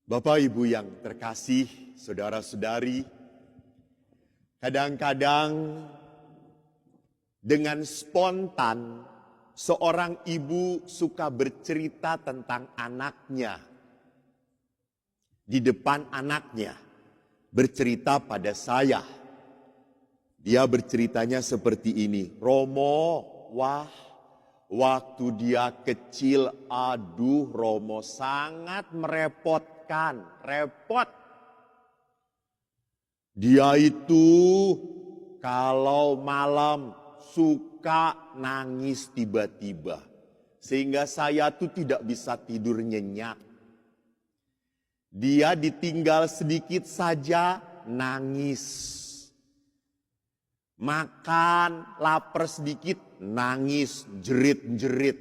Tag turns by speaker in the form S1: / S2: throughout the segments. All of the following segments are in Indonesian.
S1: Bapak Ibu yang terkasih, saudara-saudari, kadang-kadang dengan spontan seorang ibu suka bercerita tentang anaknya. Di depan anaknya, bercerita pada saya. Dia berceritanya seperti ini, Romo, wah, waktu dia kecil, aduh Romo sangat merepotkan, repot. Dia itu kalau malam suka nangis tiba-tiba. Sehingga saya tuh tidak bisa tidur nyenyak. Dia ditinggal sedikit saja nangis. Makan, lapar sedikit, nangis, jerit-jerit.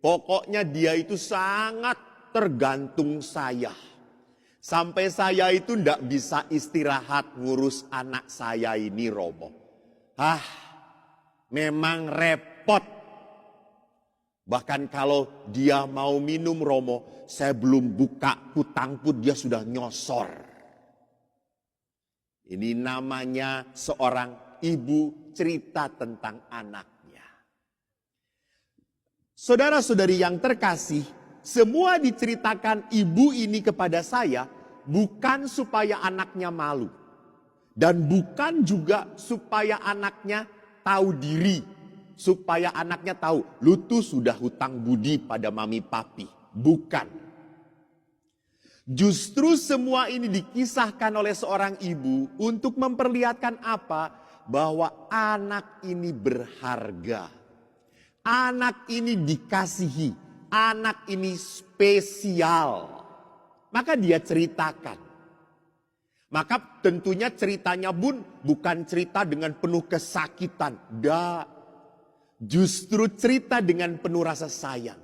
S1: Pokoknya dia itu sangat tergantung saya. Sampai saya itu tidak bisa istirahat ngurus anak saya ini, Romo. Memang repot. Bahkan kalau dia mau minum, Romo, saya belum buka kutang pun dia sudah nyosor. Ini namanya seorang ibu cerita tentang anaknya. Saudara-saudari yang terkasih, semua diceritakan ibu ini kepada saya bukan supaya anaknya malu. Dan bukan juga supaya anaknya tahu diri. Supaya anaknya tahu, lu tuh sudah hutang budi pada mami papi. Bukan. Justru semua ini dikisahkan oleh seorang ibu untuk memperlihatkan apa? Bahwa anak ini berharga. Anak ini dikasihi. Anak ini spesial. Maka dia ceritakan. Maka tentunya ceritanya pun bukan cerita dengan penuh kesakitan. Justru cerita dengan penuh rasa sayang.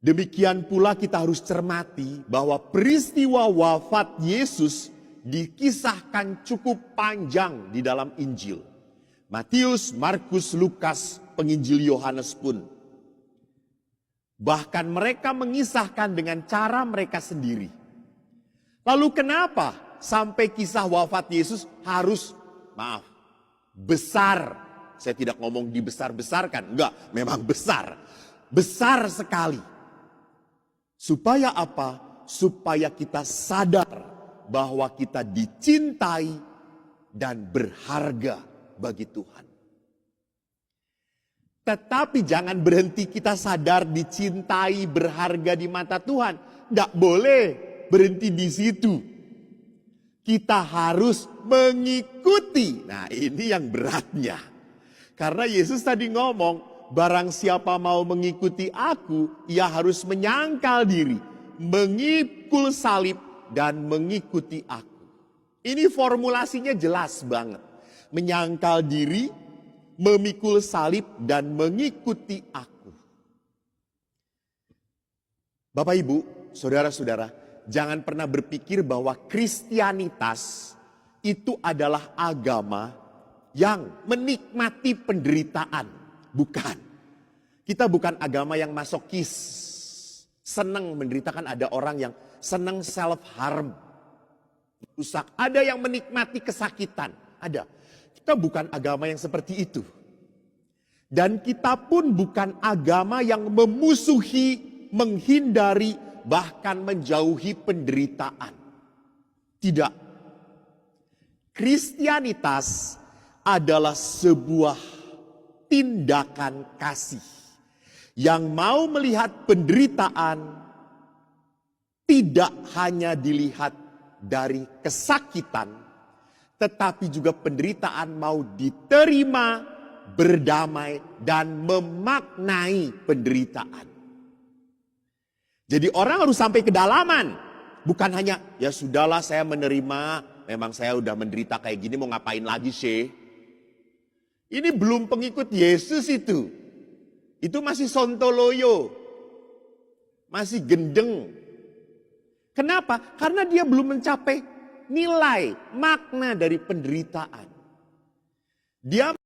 S1: Demikian pula kita harus cermati bahwa peristiwa wafat Yesus dikisahkan cukup panjang di dalam Injil. Matius, Markus, Lukas, penginjil Yohanes pun. Bahkan mereka mengisahkan dengan cara mereka sendiri. Lalu kenapa sampai kisah wafat Yesus harus, besar. Saya tidak ngomong dibesar-besarkan, enggak, memang besar. Besar sekali. Supaya apa? Supaya kita sadar bahwa kita dicintai dan berharga bagi Tuhan. Tetapi jangan berhenti kita sadar dicintai, berharga di mata Tuhan. Tidak boleh berhenti di situ. Kita harus mengikuti. Nah, ini yang beratnya. Karena Yesus tadi ngomong, barang siapa mau mengikuti aku, ia harus menyangkal diri, mengikul salib dan mengikuti aku. Ini formulasinya jelas banget. Menyangkal diri, memikul salib dan mengikuti aku. Bapak Ibu, saudara-saudara, jangan pernah berpikir bahwa Kristianitas itu adalah agama yang menikmati penderitaan. Bukan. Kita bukan agama yang masokis. Senang menderitakan, ada orang yang senang self-harm. Rusak. Ada yang menikmati kesakitan. Ada. Kita bukan agama yang seperti itu. Dan kita pun bukan agama yang memusuhi, menghindari, bahkan menjauhi penderitaan. Tidak. Kristianitas adalah sebuah tindakan kasih yang mau melihat penderitaan tidak hanya dilihat dari kesakitan, tetapi juga penderitaan mau diterima, berdamai, dan memaknai penderitaan. Jadi orang harus sampai kedalaman. Bukan hanya, ya sudahlah saya menerima, memang saya udah menderita kayak gini, mau ngapain lagi sih? Ini belum pengikut Yesus itu. Itu masih sontoloyo. Masih gendeng. Kenapa? Karena dia belum mencapai nilai, makna dari penderitaan. Dia